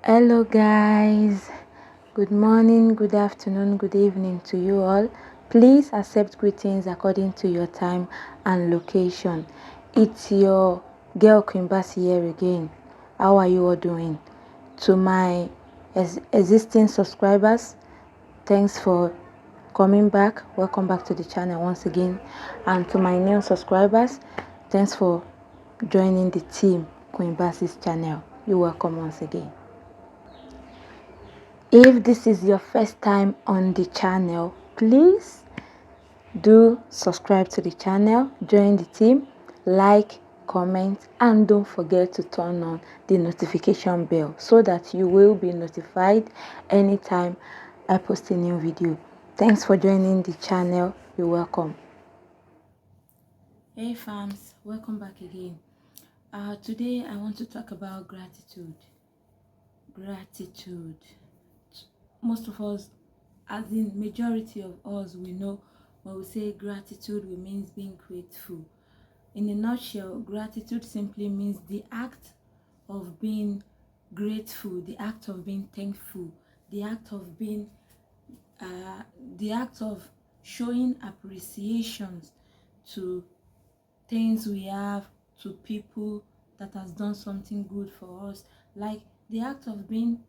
Hello, guys. Good morning, good afternoon, good evening to you all. Please accept greetings according to your time and location. It's your girl Queen Bassy here again. How are you all doing? To my existing subscribers, thanks for coming back. Welcome back to the channel once again. And to my new subscribers, thanks for joining the team Queen Bassy's channel. You're welcome once again. If this is your first time on the channel, please do subscribe to the channel, join the team, like, comment, and don't forget to turn on the notification bell so that you will be notified anytime I post a new video. Thanks for joining the channel. You're welcome. Hey fams, welcome back again. Today I want to talk about gratitude. Most of us, as in majority of us, we know when we say gratitude, it means being grateful. In a nutshell, gratitude simply means the act of being grateful, the act of being thankful, the act of being the act of showing appreciations to things we have, to people that has done something good for us, like the act of being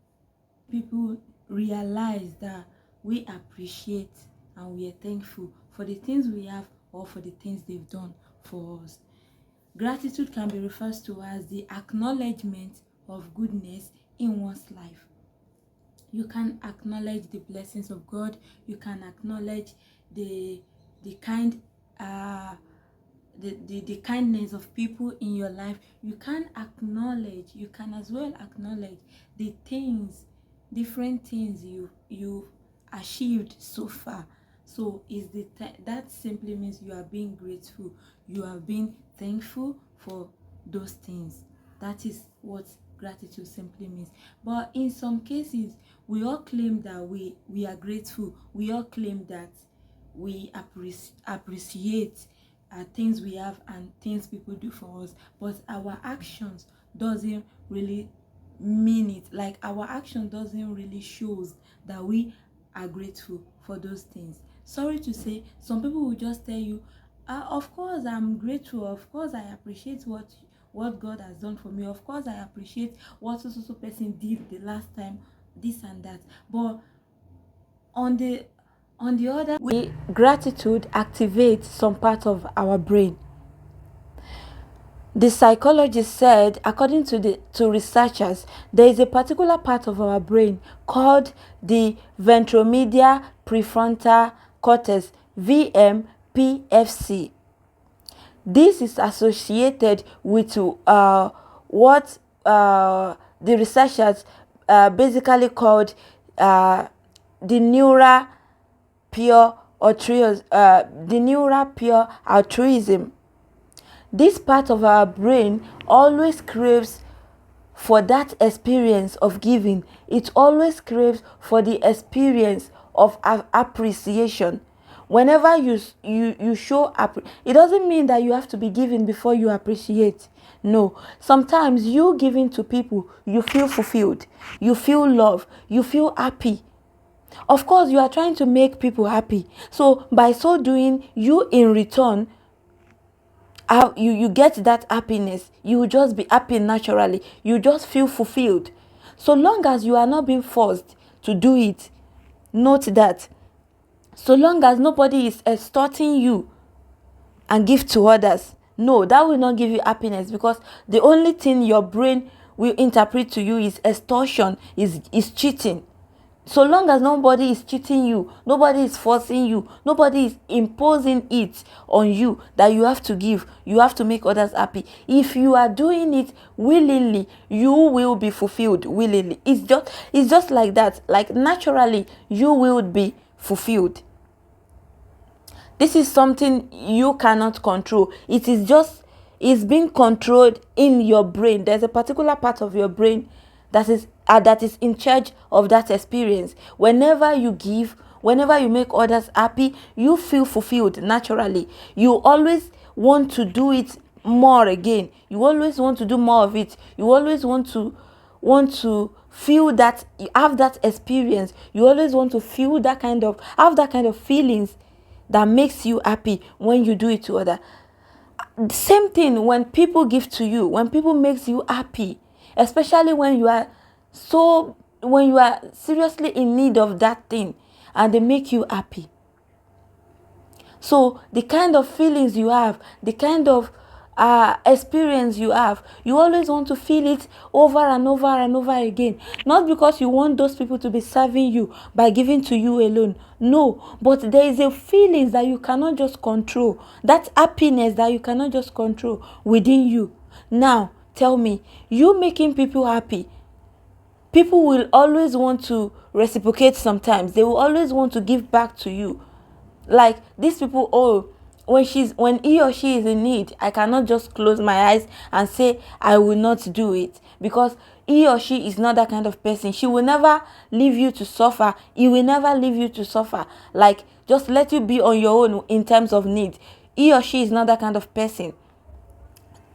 people realize that we appreciate and we are thankful for the things we have or for the things they've done for us. Gratitude can be referred to as the acknowledgement of goodness in one's life. You can acknowledge the blessings of God. You can acknowledge the kindness of people in your life. You can as well acknowledge the different things you've achieved so far. So that simply means you are being grateful, you are being thankful for those things. That is what gratitude simply means. But in some cases, we all claim that we are grateful. We all claim that we appreciate things we have and things people do for us, but our actions doesn't really mean it. Like, our action doesn't really shows that we are grateful for those things. Sorry to say, some people will just tell you, of course I'm grateful, of course I appreciate what God has done for me, of course I appreciate what so person did the last time, this and that. But on the other way, gratitude activates some part of our brain. The psychologist said, according to researchers, there is a particular part of our brain called the ventromedial prefrontal cortex, VMPFC. This is associated with what the researchers basically called the neural pure altruism. This part of our brain always craves for that experience of giving. It always craves for the experience of appreciation. Whenever you show it doesn't mean that you have to be giving before you appreciate. No, sometimes you giving to people, you feel fulfilled, you feel love, you feel happy. Of course, you are trying to make people happy. So by so doing, you in return, you get that happiness. You will just be happy naturally. You just feel fulfilled. So long as you are not being forced to do it, note that. So long as nobody is extorting you and give to others, no, that will not give you happiness, because the only thing your brain will interpret to you is extortion, is cheating. So long as nobody is cheating you, nobody is forcing you, nobody is imposing it on you that you have to give, you have to make others happy. If you are doing it willingly, you will be fulfilled willingly. It's just like that. Like, naturally, you will be fulfilled. This is something you cannot control. It's being controlled in your brain. There's a particular part of your brain that is in charge of that experience. Whenever you give, whenever you make others happy, you feel fulfilled naturally. You always want to do it more again. You always want to do more of it. You always want to want to feel that, have that experience. You always want to feel that kind of, have that kind of feelings that makes you happy when you do it to other. Same thing when people give to you, when people makes you happy, especially when you are seriously in need of that thing and they make you happy. So the kind of feelings you have, the kind of experience you have, you always want to feel it over and over and over again. Not because you want those people to be serving you by giving to you alone. No, but there is a feeling that you cannot just control. That happiness that you cannot just control within you. Now, tell me, you making people happy, people will always want to reciprocate sometimes. They will always want to give back to you. Like these people, oh, when he or she is in need, I cannot just close my eyes and say I will not do it, because he or she is not that kind of person. She will never leave you to suffer. He will never leave you to suffer. Like, just let you be on your own in terms of need. He or she is not that kind of person.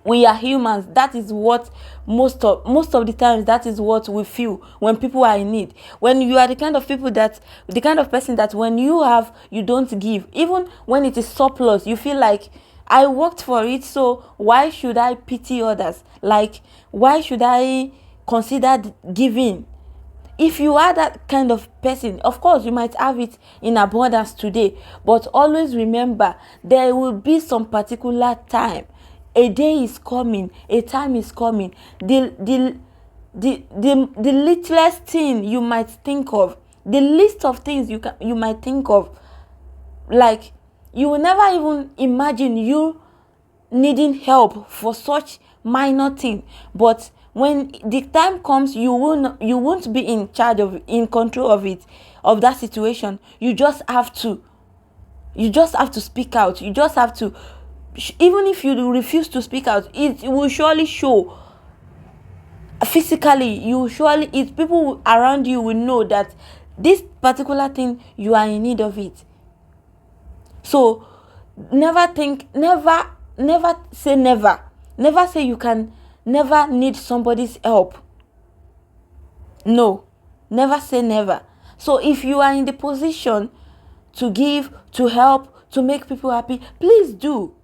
We are humans. That is what most of the times, that is what we feel when people are in need. When you are the kind of person that when you have, you don't give. Even when it is surplus, you feel like, I worked for it, so why should I pity others? Like, why should I consider giving? If you are that kind of person, of course you might have it in abundance today, but always remember, there will be some particular time. A day is coming, a time is coming. The littlest thing you might think of, the list of things you might think of, like, you will never even imagine you needing help for such minor thing. But when the time comes, you won't be in control of it, of that situation. You just have to speak out. You just have to, even if you refuse to speak out, it will surely show physically. People around you will know that this particular thing, you are in need of it. So never say never. Never say you can never need somebody's help. No, never say never. So if you are in the position to give, to help, to make people happy, please do.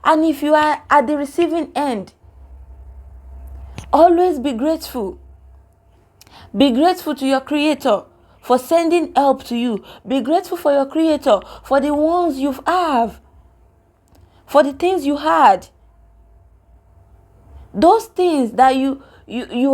And if you are at the receiving end, always be grateful. Be grateful to your Creator for sending help to you. Be grateful for your Creator for the ones you have, for the things you had. Those things that you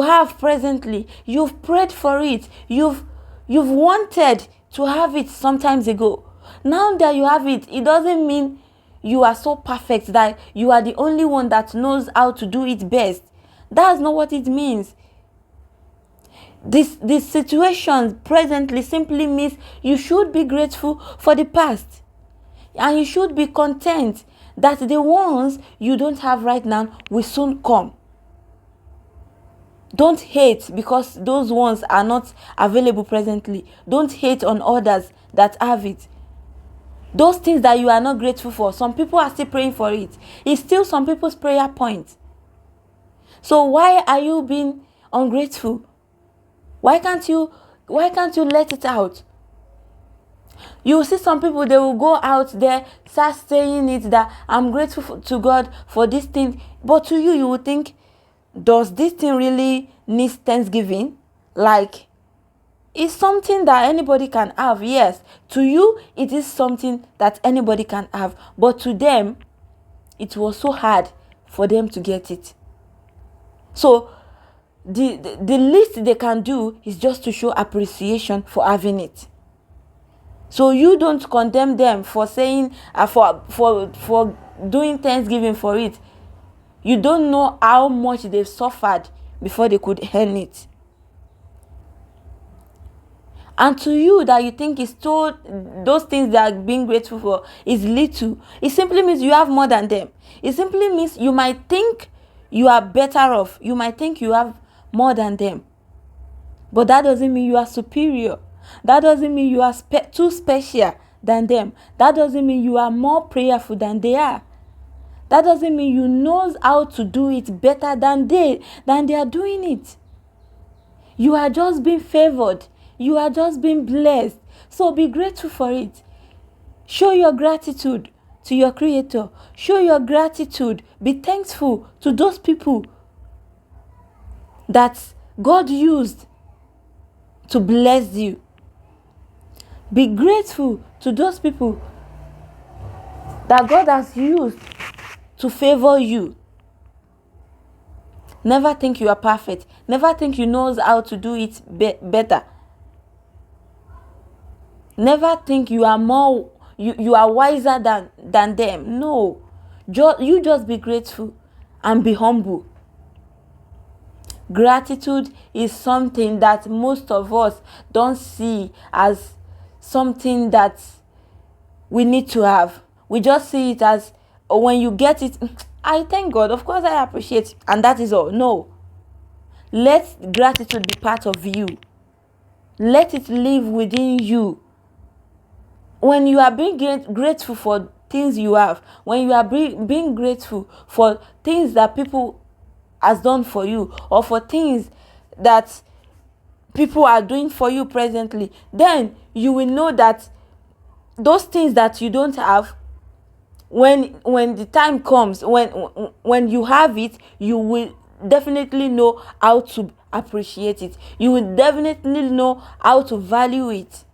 have presently, you've prayed for it. You've wanted to have it sometimes ago. Now that you have it, it doesn't mean you are so perfect that you are the only one that knows how to do it best. That's not what it means. This situation presently simply means you should be grateful for the past. And you should be content that the ones you don't have right now will soon come. Don't hate because those ones are not available presently. Don't hate on others that have it. Those things that you are not grateful for, some people are still praying for it. It's still some people's prayer point. So why are you being ungrateful? Why can't you let it out? You will see some people, they will go out there, start saying it, that I'm grateful to God for this thing. But to you, you will think, does this thing really need thanksgiving? Like, it's something that anybody can have. Yes, to you, it is something that anybody can have. But to them, it was so hard for them to get it. So, the least they can do is just to show appreciation for having it. So you don't condemn them for saying, for doing thanksgiving for it. You don't know how much they've suffered before they could earn it. And to you that you think is so, those things that are being grateful for is little, it simply means you have more than them. It simply means you might think you are better off. You might think you have more than them. But that doesn't mean you are superior. That doesn't mean you are too special than them. That doesn't mean you are more prayerful than they are. That doesn't mean you know how to do it better than they are doing it. You are just being favored. You are just being blessed. So be grateful for it. Show your gratitude to your Creator. Show your gratitude. Be thankful to those people that God used to bless you. Be grateful to those people that God has used to favor you. Never think you are perfect. Never think you know how to do it better. Never think you are more, you are wiser than them. No. You just be grateful and be humble. Gratitude is something that most of us don't see as something that we need to have. We just see it as, oh, when you get it, I thank God, of course I appreciate, and that is all. No. Let gratitude be part of you. Let it live within you. When you are being grateful for things you have, when you are being grateful for things that people has done for you, or for things that people are doing for you presently, then you will know that those things that you don't have, when the time comes, when you have it, you will definitely know how to appreciate it. You will definitely know how to value it.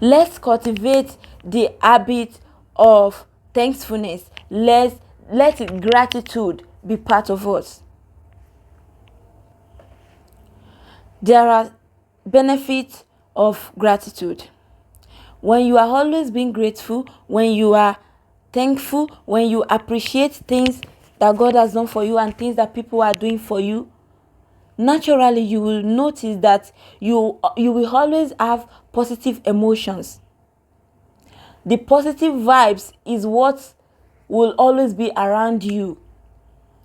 Let's cultivate the habit of thankfulness. Let gratitude be part of us. There are benefits of gratitude. When you are always being grateful, when you are thankful, when you appreciate things that God has done for you and things that people are doing for you, naturally you will notice that you will always have positive emotions. The positive vibes is what will always be around you.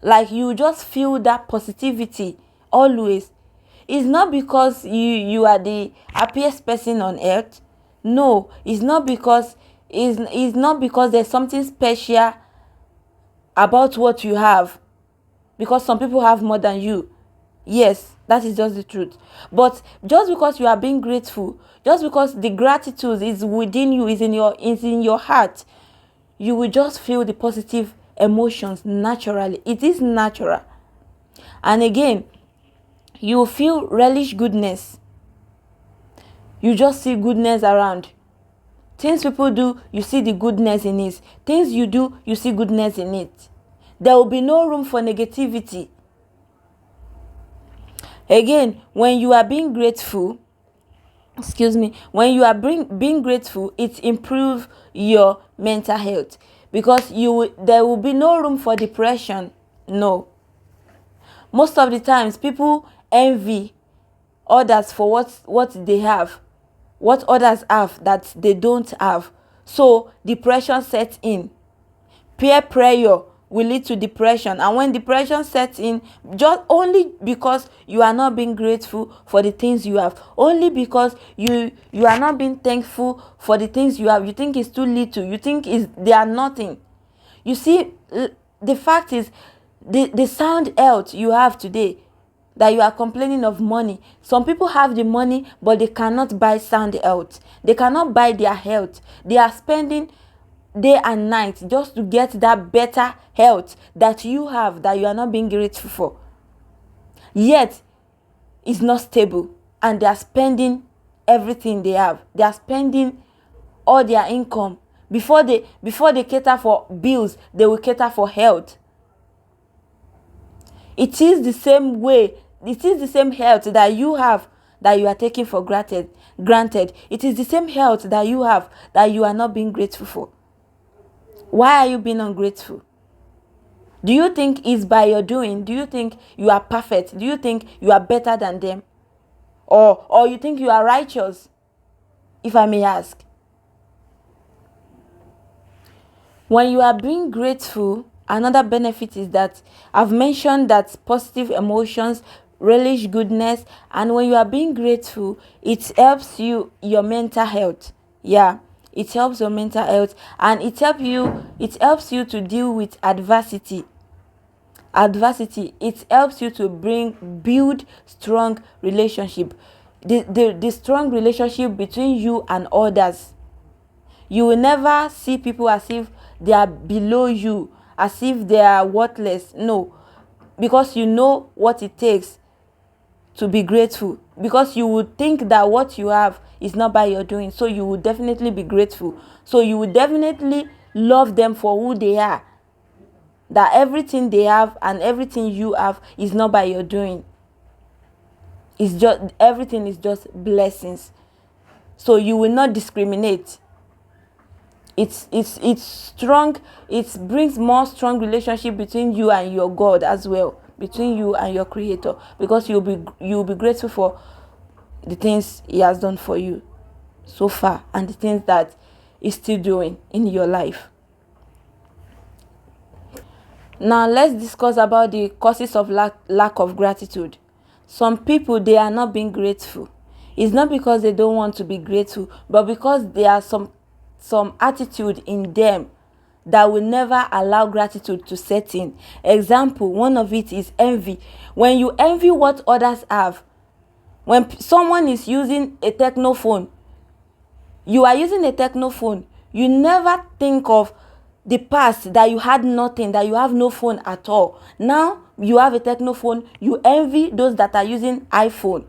Like, you just feel that positivity always. It's not because you are the happiest person on earth. No, it's not because there's something special about what you have, because some people have more than you. Yes, that is just the truth. But just because you are being grateful, just because the gratitude is within you, is in your heart, you will just feel the positive emotions naturally. It is natural. And again, you feel relish goodness. You just see goodness around. Things people do, you see the goodness in it. Things you do, you see goodness in it. There will be no room for negativity. Again, when you are being grateful, when you are being grateful, it improves your mental health, because there will be no room for depression. No. Most of the times people envy others for what they have, what others have that they don't have. So depression sets in. Peer pressure will lead to depression, and when depression sets in, just only because you are not being grateful for the things you have, only because you are not being thankful for the things you have, you think it's too little, you think they are nothing. You see, the fact is, the sound health you have today, that you are complaining of money. Some people have the money, but they cannot buy sound health. They cannot buy their health. They are spending day and night just to get that better health that you have, that you are not being grateful for. Yet it's not stable, and they are spending everything they have. They are spending all their income. Before they cater for bills, they will cater for health. It is the same way. It is the same health that you have that you are taking for granted. It is the same health that you have that you are not being grateful for. Why are you being ungrateful? Do you think it's by your doing? Do you think you are perfect? Do you think you are better than them? Or you think you are righteous, if I may ask? When you are being grateful, another benefit is that I've mentioned that positive emotions relish goodness, and when you are being grateful, it helps your mental health. Yeah, it helps your mental health, and it helps you to deal with adversity. adversity, it helps you to build strong relationship. The strong relationship between you and others. You will never see people as if they are below you, as if they are worthless. No, because you know what it takes to be grateful, because you would think that what you have is not by your doing, so you would definitely be grateful. So you would definitely love them for who they are, that everything they have and everything you have is not by your doing. It's just, everything is just blessings. So you will not discriminate. It's strong. It brings more strong relationship between you and your God as well, between you and your Creator, because you'll be grateful for the things He has done for you so far and the things that He's still doing in your life. Now let's discuss about the causes of lack of gratitude. Some people, they are not being grateful. It's not because they don't want to be grateful, but because there are some attitude in them that will never allow gratitude to set in. Example, one of it is envy. When you envy what others have, when someone is using a technophone, you are using a technophone, you never think of the past that you had nothing, that you have no phone at all. Now you have a technophone, you envy those that are using iPhone.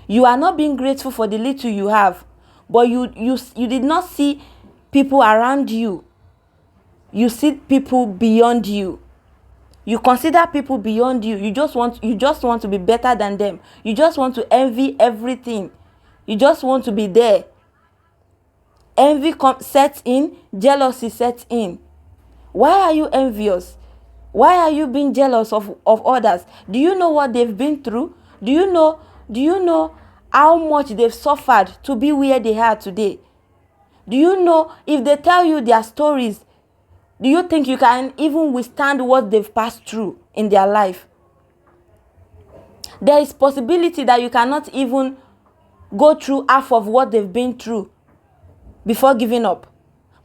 You are not being grateful for the little you have, but you did not see people around you. You see people beyond you. You consider people beyond you. You just want to be better than them. You just want to envy everything. You just want to be there. Envy sets in, jealousy sets in. Why are you envious? Why are you being jealous of others? Do you know what they've been through? Do you know how much they've suffered to be where they are today? Do you know, if they tell you their stories, do you think you can even withstand what they've passed through in their life? There is possibility that you cannot even go through half of what they've been through before giving up.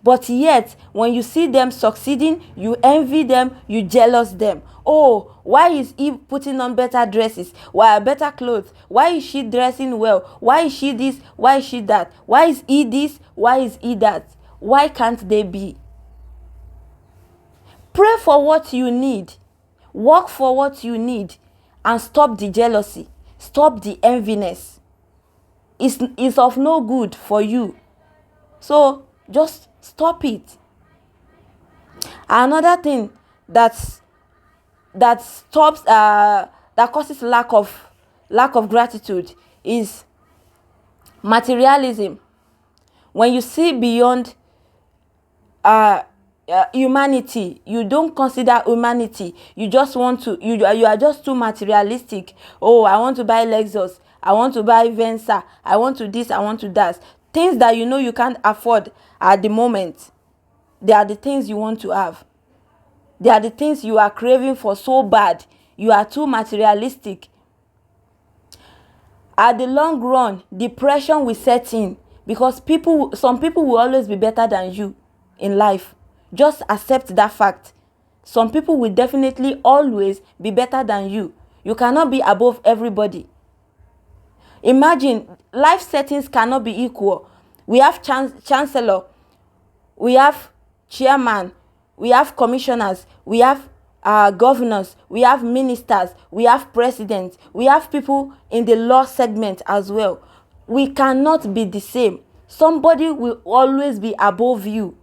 But yet, when you see them succeeding, you envy them, you jealous them. Oh, why is he putting on better dresses? Why better clothes? Why is she dressing well? Why is she this? Why is she that? Why is he this? Why is he that? Why can't they be? Pray for what you need. Work for what you need. And stop the jealousy. Stop the enviness. It's of no good for you. So just stop it. Another thing that stops that causes lack of gratitude is materialism. When you see beyond humanity, you don't consider humanity. You just want to, you are just too materialistic. Oh, I want to buy Lexus, I want to buy Venza, I want to this, I want to that. Things that you know you can't afford at the moment, they are the things you want to have. They are the things you are craving for so bad. You are too materialistic. At the long run, depression will set in, because some people will always be better than you in life. Just accept that fact. Some people will definitely always be better than you. You cannot be above everybody. Imagine, life settings cannot be equal. We have chancellor, we have chairman, we have commissioners, we have governors, we have ministers, we have presidents, we have people in the law segment as well. We cannot be the same. Somebody will always be above you.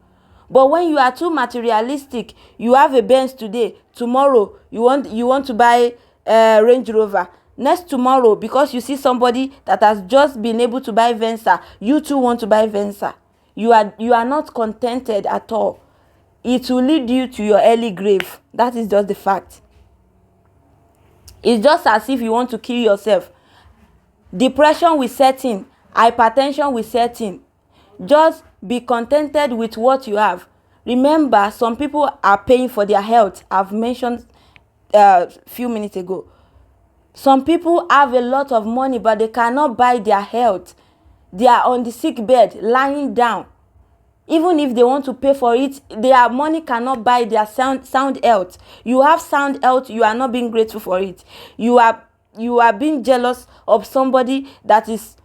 But when you are too materialistic, you have a Benz today, tomorrow you want to buy a Range Rover. Next tomorrow, because you see somebody that has just been able to buy Venza, you too want to buy Venza. You are not contented at all. It will lead you to your early grave. That is just the fact. It's just as if you want to kill yourself. Depression will set in. Hypertension will set in. Just be contented with what you have. Remember, some people are paying for their health. I've mentioned a few minutes ago. Some people have a lot of money, but they cannot buy their health. They are on the sick bed, lying down. Even if they want to pay for it, their money cannot buy their sound health. You have sound health, you are not being grateful for it. You are being jealous of somebody that is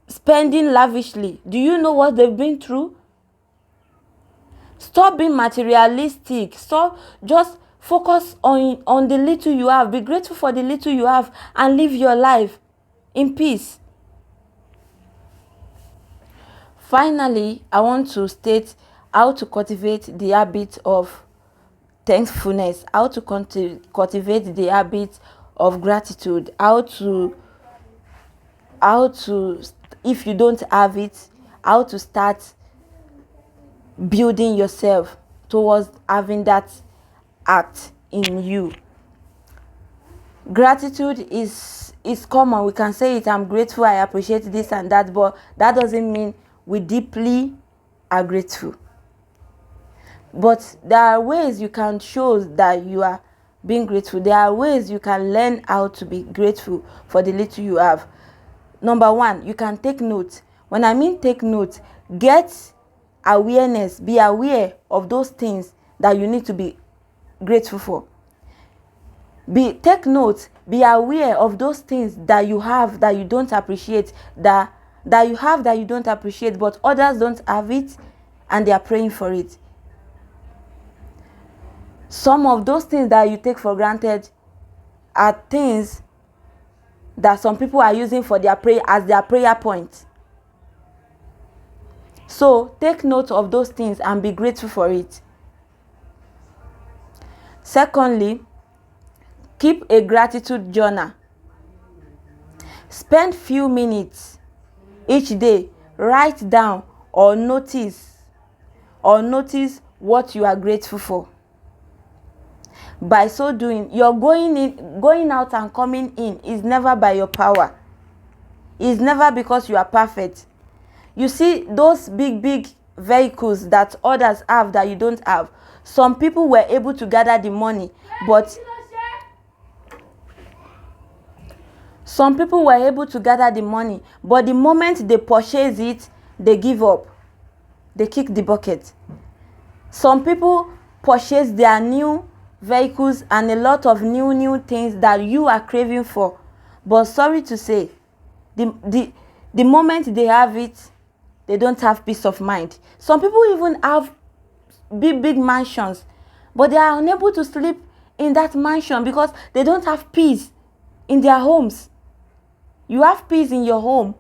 spending lavishly. Do you know what they've been through? Stop being materialistic. Stop. Just focus on the little you have. Be grateful for the little you have and live your life in peace. Finally, I want to state how to cultivate the habit of thankfulness, how to cultivate the habit of gratitude, how to, if you don't have it, how to start building yourself towards having that act in you. Gratitude is common. We can say it, I'm grateful, I appreciate this and that, but that doesn't mean we deeply are grateful. But there are ways you can show that you are being grateful. There are ways you can learn how to be grateful for the little you have. Number one, you can take note. When I mean take note, get awareness. Be aware of those things that you need to be grateful for. Take note. Be aware of those things that you have that you don't appreciate, that you have that you don't appreciate, but others don't have it and they are praying for it. Some of those things that you take for granted are things that some people are using for their prayer as their prayer point. So take note of those things and be grateful for it. Secondly, keep a gratitude journal. Spend few minutes each day, write down or notice what you are grateful for. By so doing, your going out and coming in is never by your power. It's never because you are perfect. You see those big vehicles that others have that you don't have. Some people were able to gather the money, but the moment they purchase it, they give up. They kick the bucket. Some people purchase their new vehicles and a lot of new things that you are craving for, but sorry to say, the moment they have it, they don't have peace of mind. Some people even have big mansions, but they are unable to sleep in that mansion because they don't have peace in their homes. You have peace in your home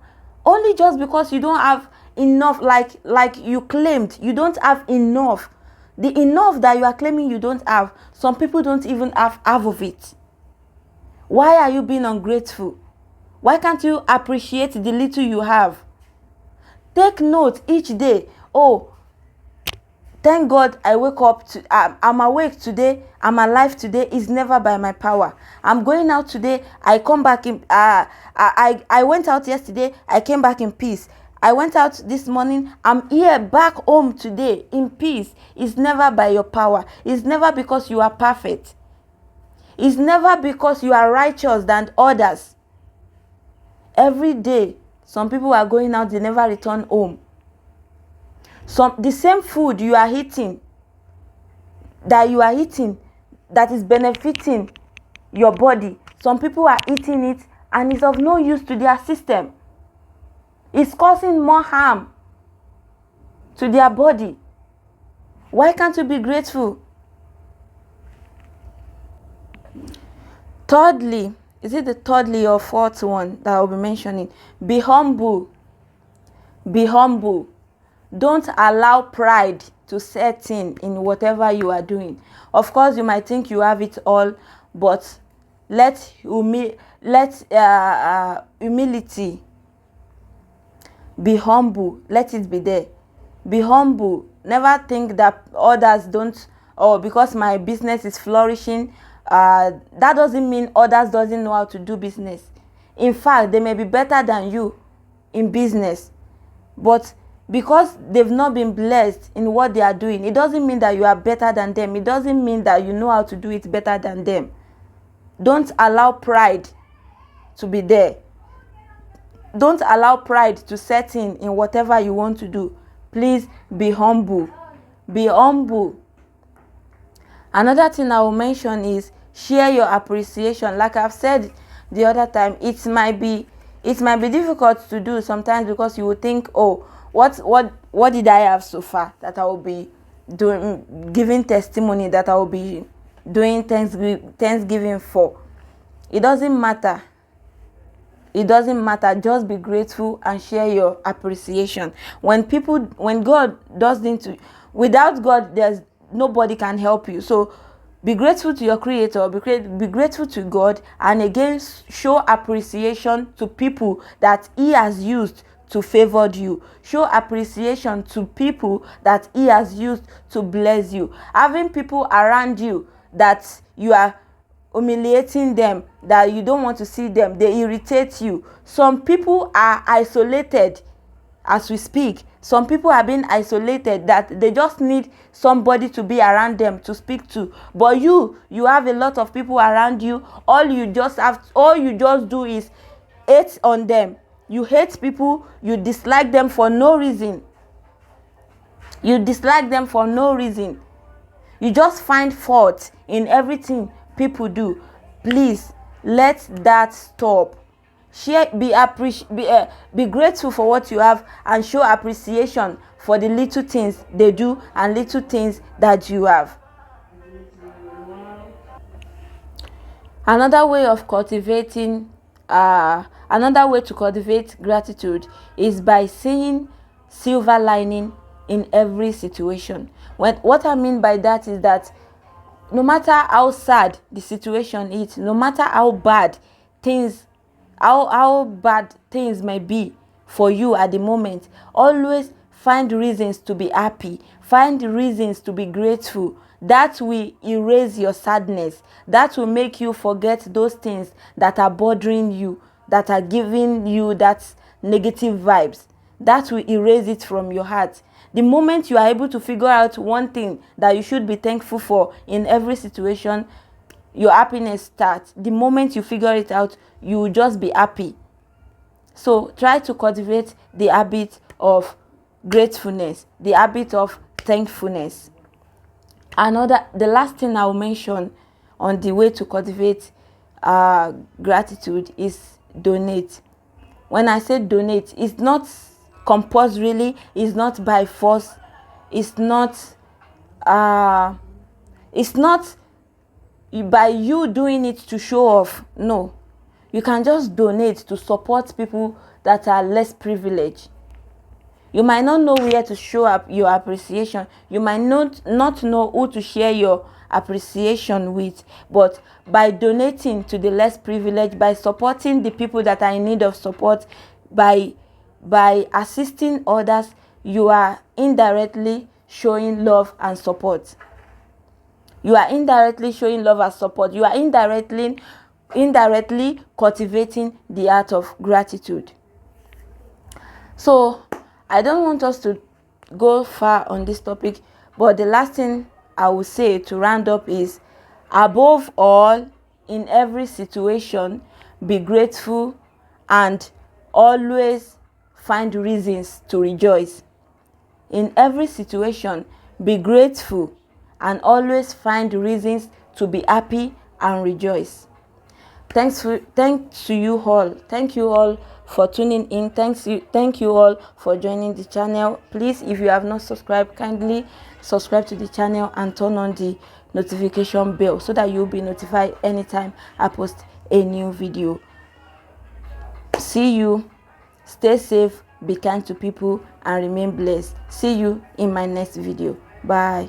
only just because you don't have enough, like you claimed you don't have enough. The enough that you are claiming you don't have, some people don't even have half of it. Why are you being ungrateful? Why can't you appreciate the little you have? Take note each day. Oh, thank God I wake up. I'm awake today. I'm alive today. It's never by my power. I'm going out today. I come back in. I went out yesterday. I came back in peace. I went out this morning. I'm here back home today in peace. It's never by your power. It's never because you are perfect. It's never because you are righteous than others. Every day, some people are going out, they never return home. The same food you are eating, that is benefiting your body, some people are eating it and it's of no use to their system. It's causing more harm to their body. Why can't you be grateful? Thirdly, is it the thirdly or fourth one that I'll be mentioning? Be humble. Be humble. Don't allow pride to set in whatever you are doing. Of course, you might think you have it all, but let humility be humble. Let it be there. Be humble. Never think that others don't, or because my business is flourishing, that doesn't mean others doesn't know how to do business. In fact, they may be better than you in business, but because they've not been blessed in what they are doing, it doesn't mean that you are better than them. It doesn't mean that you know how to do it better than them. Don't allow pride to be there. Don't allow pride to set in whatever you want to do. Please be humble. Be humble. Another thing I will mention is share your appreciation. Like I've said the other time, it might be difficult to do sometimes, because you will think, oh, what did I have so far that I will be doing, giving testimony, that I will be doing thanksgiving for. It doesn't matter. It doesn't matter. Just be grateful and share your appreciation. When God doesn't, without God, there's nobody can help you. So be grateful to your Creator, be grateful to God, and again show appreciation to people that He has used to favor you. Show appreciation to people that He has used to bless you. Having people around you that you are humiliating them, that you don't want to see them, they irritate you. Some people are isolated as we speak. Some people are being isolated, that they just need somebody to be around them to speak to. But you have a lot of people around you. All you just do is hate on them. You hate people. You dislike them for no reason. You just find fault in everything people do. Please, let that stop. Be grateful for what you have, and show appreciation for the little things they do and little things that you have. Another way to cultivate gratitude is by seeing silver lining in every situation. What I mean by that is that no matter how sad the situation is, no matter how bad things may be for you at the moment, always find reasons to be happy, find reasons to be grateful. That will erase your sadness. That will make you forget those things that are bothering you, that are giving you that negative vibes. That will erase it from your heart. The moment you are able to figure out one thing that you should be thankful for in every situation, your happiness starts. The moment you figure it out, you will just be happy. So try to cultivate the habit of gratefulness, the habit of thankfulness. The last thing I will mention on the way to cultivate gratitude is donate. When I say donate, it's not compulsorily, it's not by force, it's not by you doing it to show off. No, you can just donate to support people that are less privileged. You might not know where to show up your appreciation. You might not know who to share your appreciation with. But by donating to the less privileged, by supporting the people that are in need of support, by assisting others, you are indirectly showing love and support. You are indirectly showing love and support. You are indirectly cultivating the art of gratitude. So I don't want us to go far on this topic, but the last thing I will say to round up is, above all, in every situation, be grateful and always find reasons to rejoice. In every situation, be grateful and always find reasons to be happy and rejoice. Thank you all for tuning in. Thank you all for joining the channel. Please, if you have not subscribed, kindly subscribe to the channel and turn on the notification bell so that you'll be notified anytime I post a new video. See you. Stay safe, be kind to people, and remain blessed. See you in my next video. Bye.